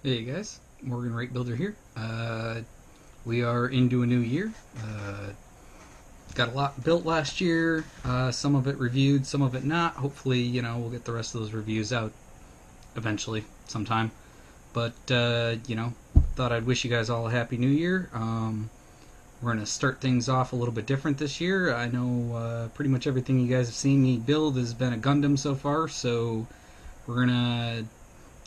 Hey guys, Morgan Rate Builder here. We are into a new year. Got a lot built last year. Some of it reviewed, some of it not. Hopefully, we'll get the rest of those reviews out eventually, sometime. But thought I'd wish you guys all a happy new year. We're gonna start things off a little bit different this year. I know pretty much everything you guys have seen me build has been a Gundam so far, so we're gonna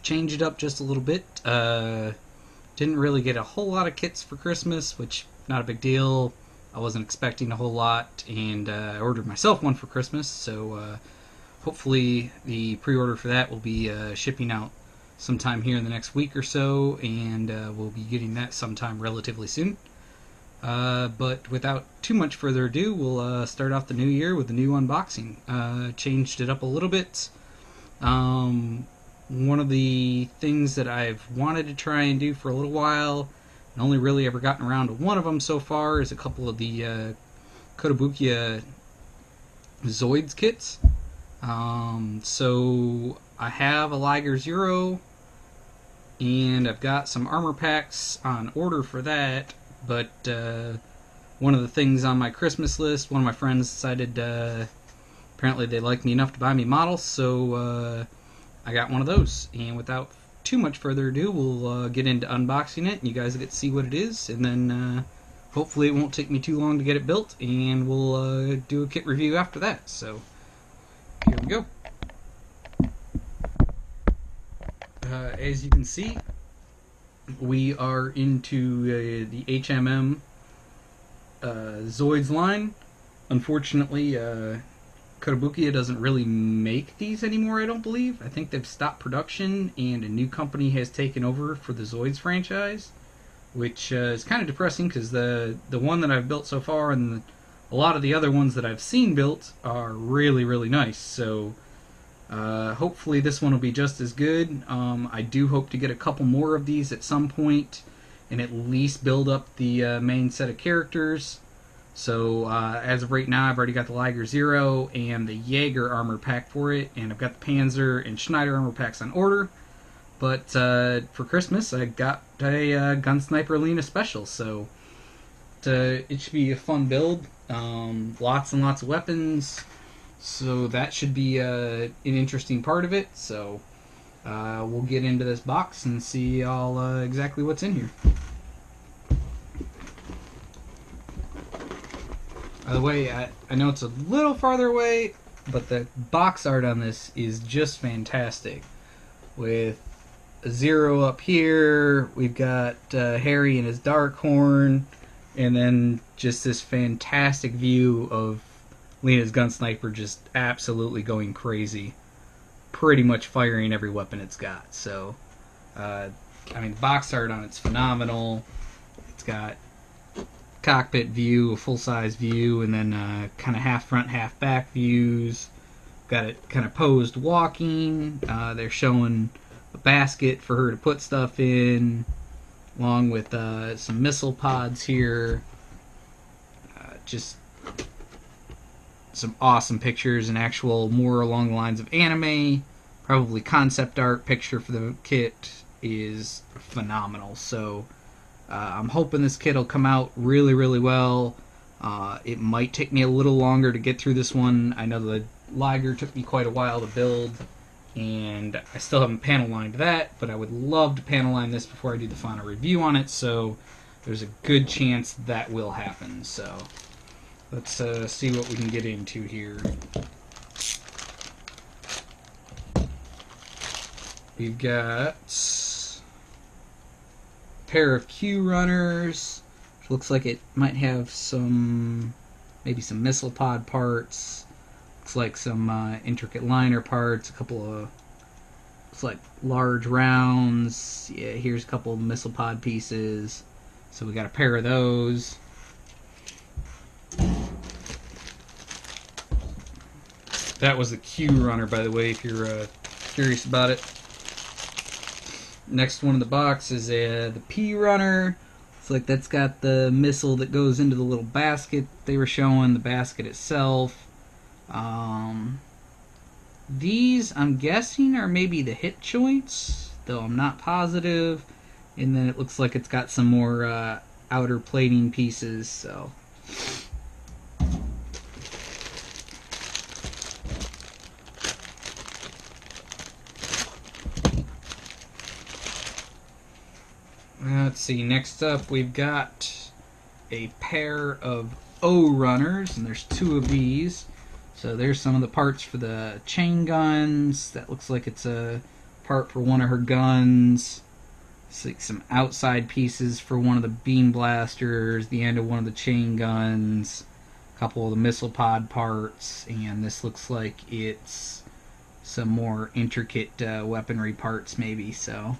change it up just a little bit. Didn't really get a whole lot of kits for Christmas, which not a big deal. I wasn't expecting a whole lot, and I ordered myself one for Christmas, so hopefully the pre-order for that will be shipping out sometime here in the next week or so, and we'll be getting that sometime relatively soon. But without too much further ado, we'll start off the new year with a new unboxing. Changed it up a little bit. One of the things that I've wanted to try and do for a little while, and only really ever gotten around to one of them so far, is a couple of the Kotobukiya Zoids kits. So I have a Liger Zero, and I've got some armor packs on order for that, but one of the things on my Christmas list, one of my friends decided apparently they liked me enough to buy me models, so I got one of those. And without too much further ado, we'll get into unboxing it, and you guys get to see what it is, and then hopefully it won't take me too long to get it built, and we'll do a kit review after that. So here we go. As you can see, we are into the HMM Zoids line. Unfortunately, Kotobukiya doesn't really make these anymore, I don't believe. I think they've stopped production, and a new company has taken over for the Zoids franchise, which is kind of depressing, because the one that I've built so far and a lot of the other ones that I've seen built are really, really nice. So hopefully this one will be just as good. I do hope to get a couple more of these at some point and at least build up the main set of characters. So as of right now, I've already got the Liger Zero and the Jaeger armor pack for it, and I've got the Panzer and Schneider armor packs on order. But for Christmas, I got a Gun Sniper Leena special, so it should be a fun build. Lots and lots of weapons, so that should be an interesting part of it. So we'll get into this box and see all exactly what's in here. By the way, I know it's a little farther away, but the box art on this is just fantastic. With a Zero up here, we've got Harry and his dark horn, and then just this fantastic view of Leena's gun sniper just absolutely going crazy, pretty much firing every weapon it's got. So, I mean, the box art on it's phenomenal. It's got cockpit view, a full-size view, and then kind of half front, half back views. Got it kind of posed walking. They're showing a basket for her to put stuff in, along with some missile pods here. Just some awesome pictures and actual more along the lines of anime. Probably concept art picture for the kit is phenomenal. So I'm hoping this kit will come out really, really well. It might take me a little longer to get through this one. I know the Liger took me quite a while to build, and I still haven't panel lined that, but I would love to panel line this before I do the final review on it, so there's a good chance that will happen. So let's see what we can get into here. We've got pair of Pea Runners, which looks like it might have maybe some missile pod parts. Looks like some intricate liner parts, a couple of, looks like large rounds. Yeah, here's a couple of missile pod pieces. So we got a pair of those. That was the Pea Runner, by the way, if you're curious about it. Next one in the box is the Pea Runner. Looks like that's got the missile that goes into the little basket they were showing, the basket itself. These, I'm guessing, are maybe the hit joints though I'm not positive. And then it looks like it's got some more outer plating pieces, so. Let's see, next up we've got a pair of O runners, and there's two of these. So there's some of the parts for the chain guns. That looks like it's a part for one of her guns. It's like some outside pieces for one of the beam blasters, the end of one of the chain guns, a couple of the missile pod parts, and this looks like it's some more intricate weaponry parts maybe. So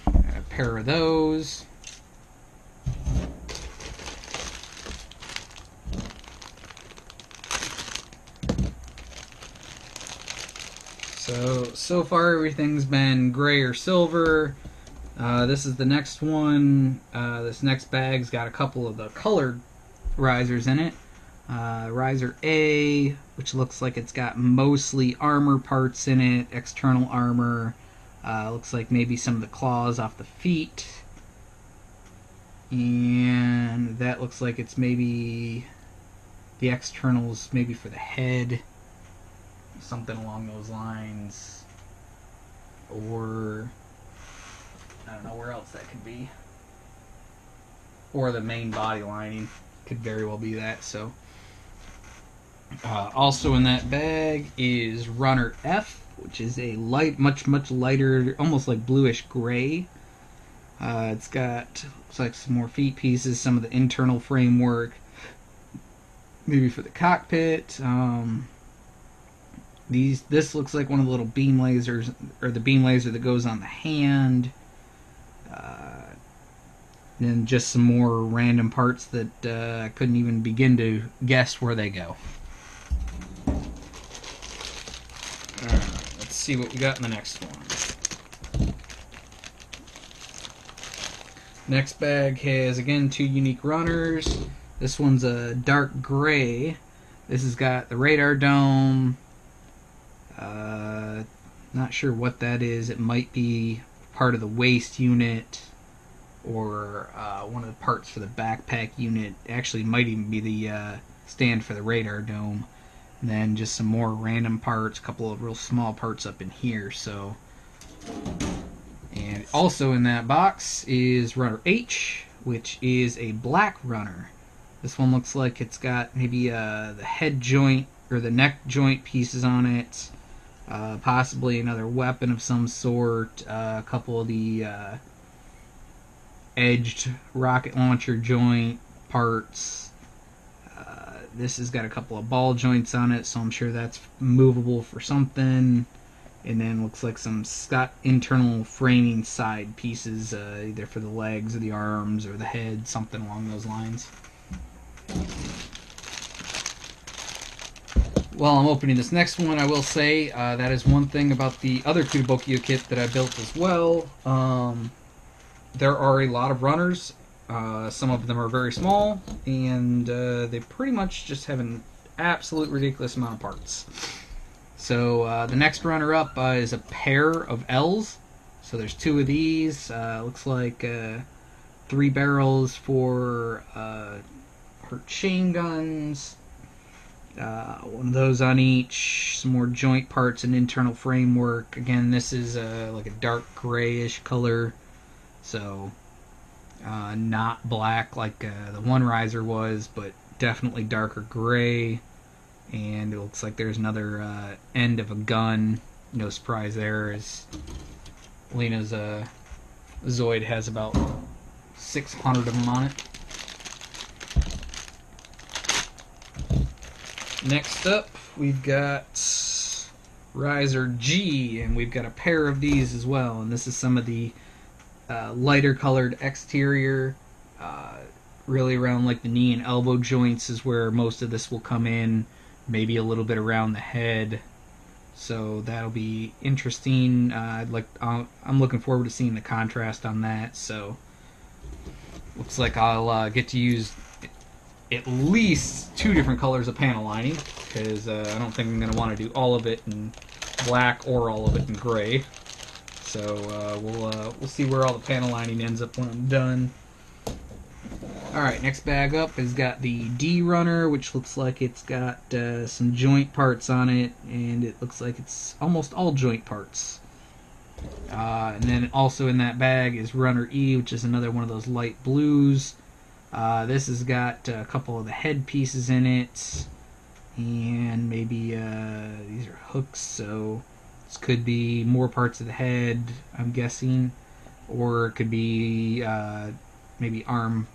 a pair of those. So far everything's been gray or silver. This is the next one. This next bag's got a couple of the colored risers in it. Riser A, which looks like it's got mostly armor parts in it, external armor. Looks like maybe some of the claws off the feet. And that looks like it's maybe the externals maybe for the head. Something along those lines. Or I don't know where else that could be. Or the main body lining. Could very well be that. So also in that bag is Runner F, which is a much lighter, almost like bluish gray. It's got, looks like some more feet pieces, some of the internal framework, maybe for the cockpit. This looks like one of the little beam lasers, or the beam laser that goes on the hand. And just some more random parts that I couldn't even begin to guess where they go. Alright, let's see what we got in the next one. Next bag has, again, two unique runners. This one's a dark gray. This has got the radar dome. Not sure what that is. It might be part of the waist unit, or one of the parts for the backpack unit. Actually, might even be the stand for the radar dome. And then just some more random parts, a couple of real small parts up in here. So, and also in that box is Runner H, which is a black runner. This one looks like it's got maybe the head joint or the neck joint pieces on it. Possibly another weapon of some sort. A couple of the edged rocket launcher joint parts. This has got a couple of ball joints on it, so I'm sure that's movable for something. And then looks like some internal framing side pieces, either for the legs or the arms or the head, something along those lines. While I'm opening this next one, I will say that is one thing about the other Kotobukiya kit that I built as well. There are a lot of runners. Some of them are very small, and they pretty much just have an absolute ridiculous amount of parts. So the next runner-up is a pair of L's. So there's two of these. Looks like 3 barrels for her chain guns. One of those on each. Some more joint parts and internal framework. Again, this is like a dark grayish color. So not black like the one riser was, but definitely darker gray. And it looks like there's another end of a gun. No surprise there, as Leena's Zoid has about 600 of them on it. Next up, we've got Riser G, and we've got a pair of these as well. And this is some of the lighter colored exterior. Really around like the knee and elbow joints is where most of this will come in. Maybe a little bit around the head. So that'll be interesting. I'm looking forward to seeing the contrast on that. So looks like I'll get to use at least 2 different colors of panel lining, because I don't think I'm going to want to do all of it in black or all of it in gray. So we'll see where all the panel lining ends up when I'm done. Alright, next bag up has got the D Runner, which looks like it's got some joint parts on it, and it looks like it's almost all joint parts. And then also in that bag is Runner E, which is another one of those light blues. This has got a couple of the head pieces in it, and maybe these are hooks, so this could be more parts of the head, I'm guessing, or it could be maybe arm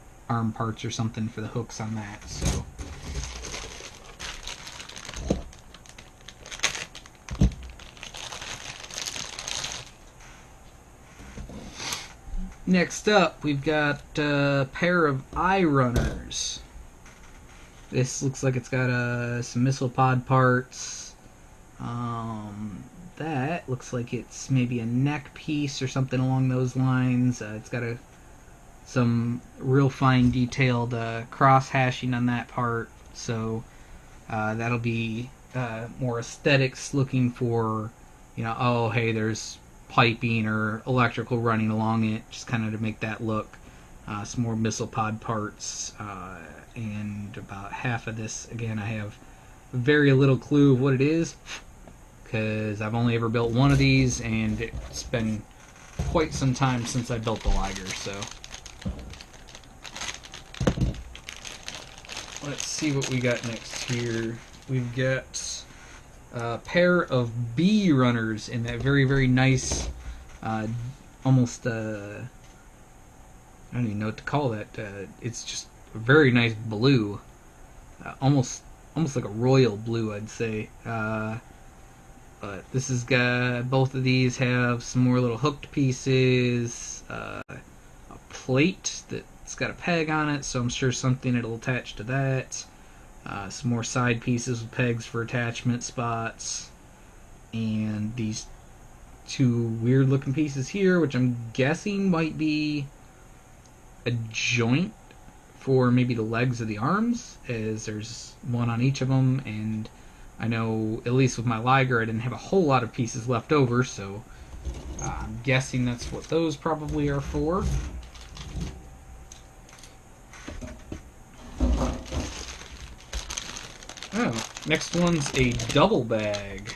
parts or something for the hooks on that. So next up, we've got a pair of eye runners. This looks like it's got some missile pod parts. That looks like it's maybe a neck piece or something along those lines. It's got some real fine detailed cross hashing on that part, so that'll be more aesthetics, looking for, oh hey, there's piping or electrical running along it, just kind of to make that look. Some more missile pod parts, and about half of this, again, I have very little clue of what it is, because I've only ever built one of these, and it's been quite some time since I built the Liger. So let's see what we got next here. We've got a pair of B runners in that very, very nice, almost, I don't even know what to call that. It's just a very nice blue, almost like a royal blue, I'd say. But this has got, both of these have some more little hooked pieces, a plate that's got a peg on it, so I'm sure something it'll attach to that. Some more side pieces with pegs for attachment spots, and these two weird looking pieces here, which I'm guessing might be a joint for maybe the legs of the arms, as there's one on each of them, and I know, at least with my Liger, I didn't have a whole lot of pieces left over, so I'm guessing that's what those probably are for. Oh, next one's a double bag.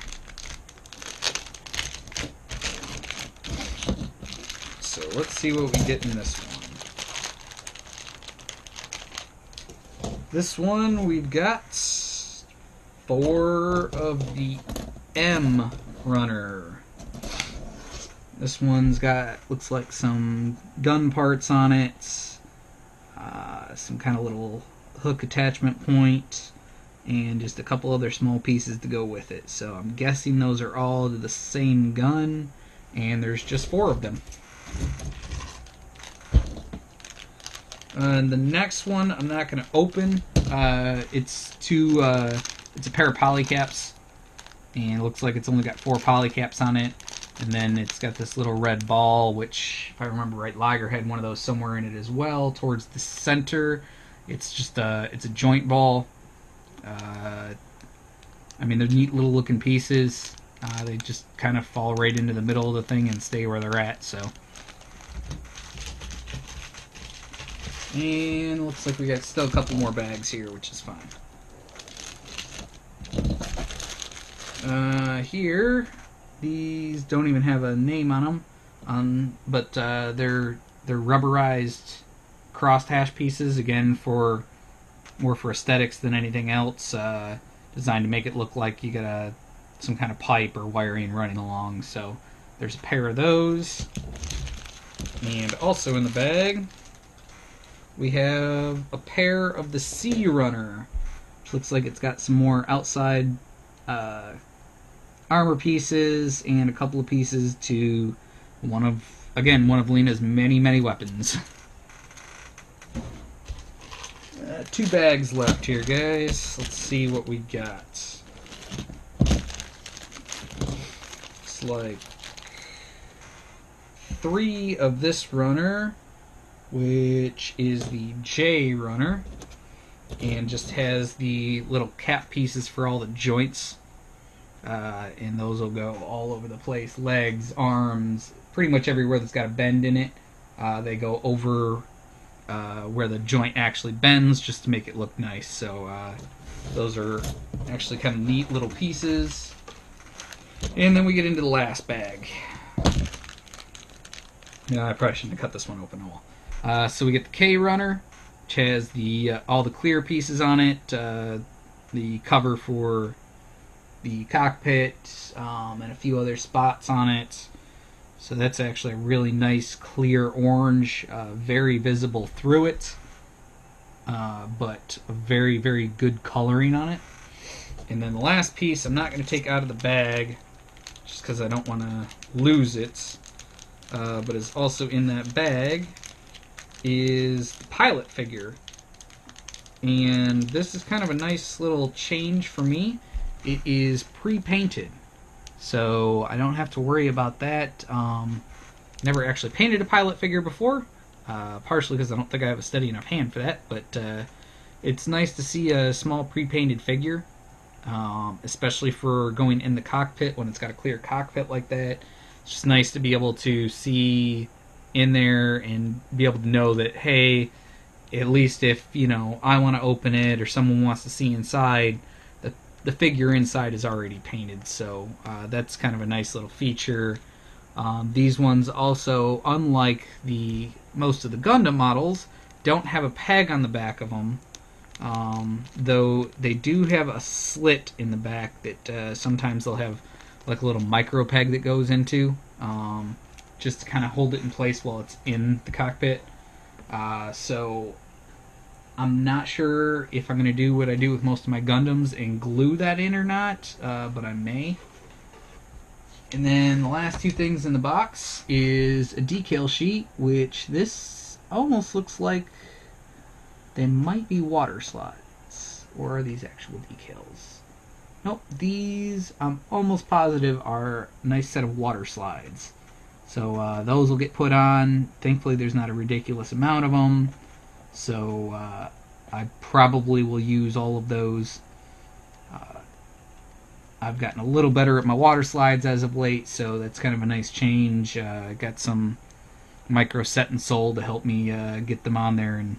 So let's see what we get in this one. This one, we've got 4 of the M Runner. This one's got, looks like some gun parts on it, some kind of little hook attachment point, and just a couple other small pieces to go with it. So I'm guessing those are all to the same gun, and there's just 4 of them. And the next one I'm not going to open. It's a pair of polycaps, and it looks like it's only got 4 polycaps on it. And then it's got this little red ball, which, if I remember right, Liger had one of those somewhere in it as well, towards the center. It's just it's a joint ball. I mean, they're neat little looking pieces. They just kind of fall right into the middle of the thing and stay where they're at. So, and looks like we got still a couple more bags here, which is fine. Here, these don't even have a name on them, but they're rubberized crossed hash pieces, again more for aesthetics than anything else, designed to make it look like you got some kind of pipe or wiring running along. So there's a pair of those, and also in the bag we have a pair of the C Runner, which looks like it's got some more outside armor pieces and a couple of pieces to one of Leena's many weapons. 2 bags left here, guys. Let's see what we got. Looks like 3 of this runner, which is the J Runner, and just has the little cap pieces for all the joints, and those will go all over the place. Legs, arms, pretty much everywhere that's got a bend in it, they go over where the joint actually bends just to make it look nice. So those are actually kind of neat little pieces. And then we get into the last bag. No, I probably shouldn't have cut this one open at all. So we get the Pea Runner, which has the all the clear pieces on it, the cover for the cockpit, and a few other spots on it. So that's actually a really nice clear orange, very visible through it, but very, very good coloring on it. And then the last piece I'm not going to take out of the bag just because I don't want to lose it, but is also in that bag is the pilot figure. And this is kind of a nice little change for me. It is pre-painted, so I don't have to worry about that. Never actually painted a pilot figure before, partially because I don't think I have a steady enough hand for that, but it's nice to see a small pre-painted figure, especially for going in the cockpit when it's got a clear cockpit like that. It's just nice to be able to see in there and be able to know that, hey, at least if, you know, I want to open it or someone wants to see inside, the figure inside is already painted. So that's kind of a nice little feature. These ones also, unlike most of the Gundam models, don't have a peg on the back of them, though they do have a slit in the back that sometimes they'll have like a little micro peg that goes into, just to kind of hold it in place while it's in the cockpit. So I'm not sure if I'm going to do what I do with most of my Gundams and glue that in or not, but I may. And then the last two things in the box is a decal sheet, which this almost looks like they might be water slides. Or are these actual decals? Nope, these I'm almost positive are a nice set of water slides. So those will get put on. Thankfully there's not a ridiculous amount of them. So I probably will use all of those. I've gotten a little better at my water slides as of late, so that's kind of a nice change. I got some micro set and sole to help me get them on there and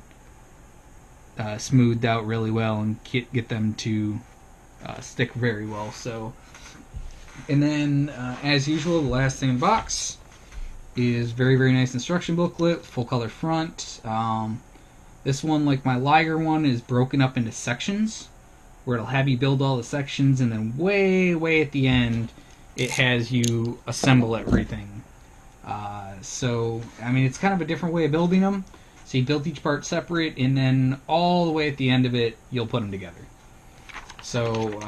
smoothed out really well and get them to stick very well. So, and then as usual, the last thing in the box is very, very nice instruction booklet, full color front. This one, like my Liger one, is broken up into sections, where it'll have you build all the sections, and then way, way at the end, it has you assemble everything. So, I mean, it's kind of a different way of building them. So you build each part separate, and then all the way at the end of it, you'll put them together. So,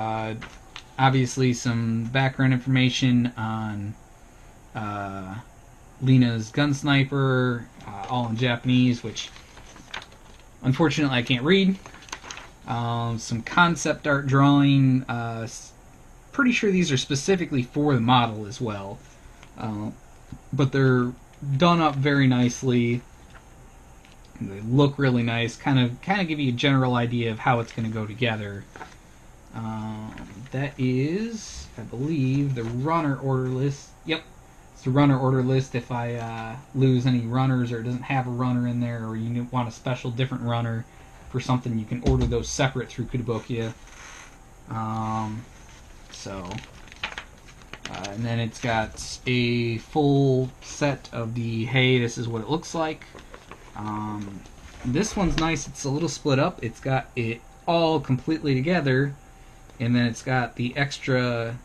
obviously some background information on Leena's gun sniper, all in Japanese, which unfortunately I can't read. Some concept art drawing. Pretty sure these are specifically for the model as well. But they're done up very nicely. They look really nice. Kind of give you a general idea of how it's going to go together. That is, I believe, the runner order list. Yep. It's the runner order list. If I lose any runners or it doesn't have a runner in there, or you want a special different runner for something, you can order those separate through Kotobukiya. And then it's got a full set of the, hey, this is what it looks like. This one's nice. It's a little split up. It's got it all completely together, and then it's got the extra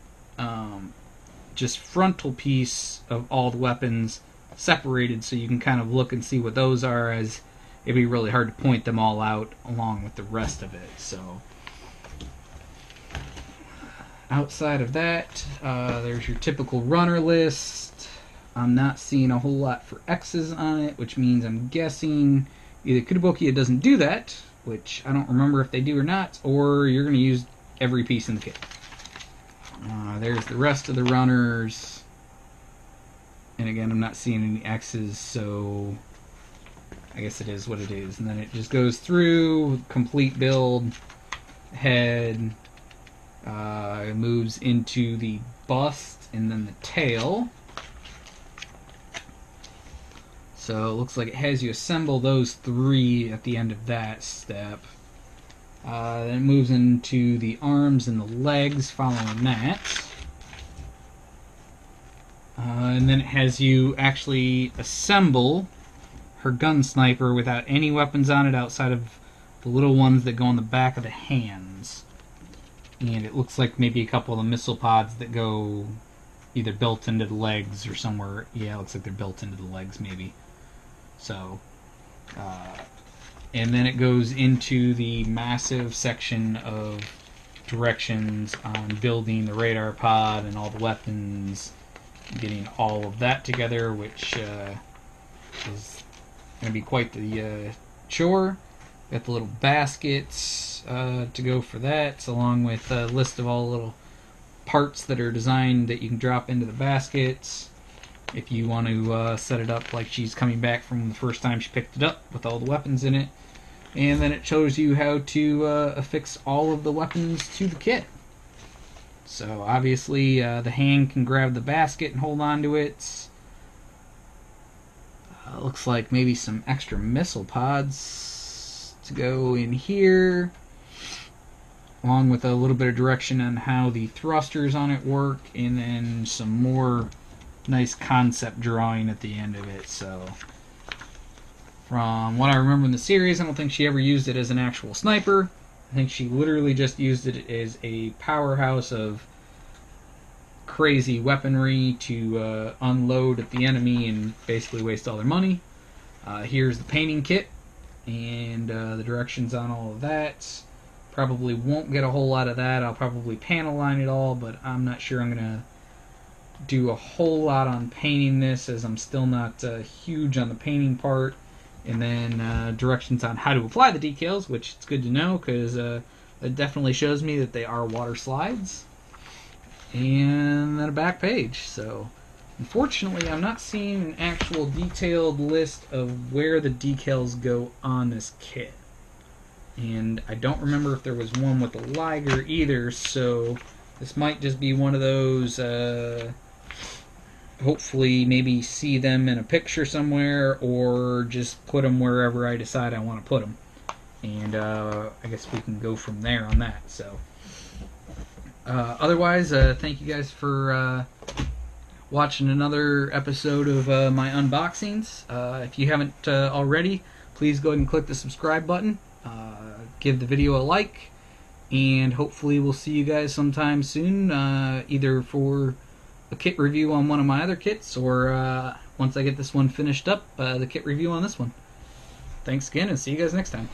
just frontal piece of all the weapons separated, so you can kind of look and see what those are, as it'd be really hard to point them all out along with the rest of it. So outside of that, there's your typical runner list. I'm not seeing a whole lot for X's on it, which means I'm guessing either Kotobukiya doesn't do that, which I don't remember if they do or not, or you're going to use every piece in the kit. There's the rest of the runners. And again, I'm not seeing any X's, so I guess it is what it is. And then it just goes through, complete build, head, moves into the bust, and then the tail. So it looks like it has you assemble those 3 at the end of that step. Then it moves into the arms and the legs following that. And then it has you actually assemble her gun sniper without any weapons on it outside of the little ones that go on the back of the hands. And it looks like maybe a couple of the missile pods that go either built into the legs or somewhere. Yeah, it looks like they're built into the legs maybe. So, and then it goes into the massive section of directions on building the radar pod and all the weapons, getting all of that together, which is going to be quite the chore. Got the little baskets to go for that, along with a list of all the little parts that are designed that you can drop into the baskets if you want to set it up like she's coming back from the first time she picked it up with all the weapons in it. And then it shows you how to affix all of the weapons to the kit. So obviously the hand can grab the basket and hold on to it. Looks like maybe some extra missile pods to go in here, along with a little bit of direction on how the thrusters on it work, and then some more nice concept drawing at the end of it. So from what I remember in the series, I don't think she ever used it as an actual sniper. I think she literally just used it as a powerhouse of crazy weaponry to unload at the enemy and basically waste all their money. Here's the painting kit and the directions on all of that. Probably won't get a whole lot of that. I'll probably panel line it all, but I'm not sure I'm going to do a whole lot on painting this, as I'm still not huge on the painting part. And then directions on how to apply the decals, which it's good to know because it definitely shows me that they are water slides. And then a back page. So unfortunately I'm not seeing an actual detailed list of where the decals go on this kit. And I don't remember if there was one with the Liger either, so this might just be one of those, hopefully maybe see them in a picture somewhere, or just put them wherever I decide I want to put them. And I guess we can go from there on that. So otherwise, thank you guys for watching another episode of my unboxings. If you haven't already, please go ahead and click the subscribe button. Give the video a like, and hopefully we'll see you guys sometime soon, either for a kit review on one of my other kits, or once I get this one finished up, the kit review on this one. Thanks again, and see you guys next time.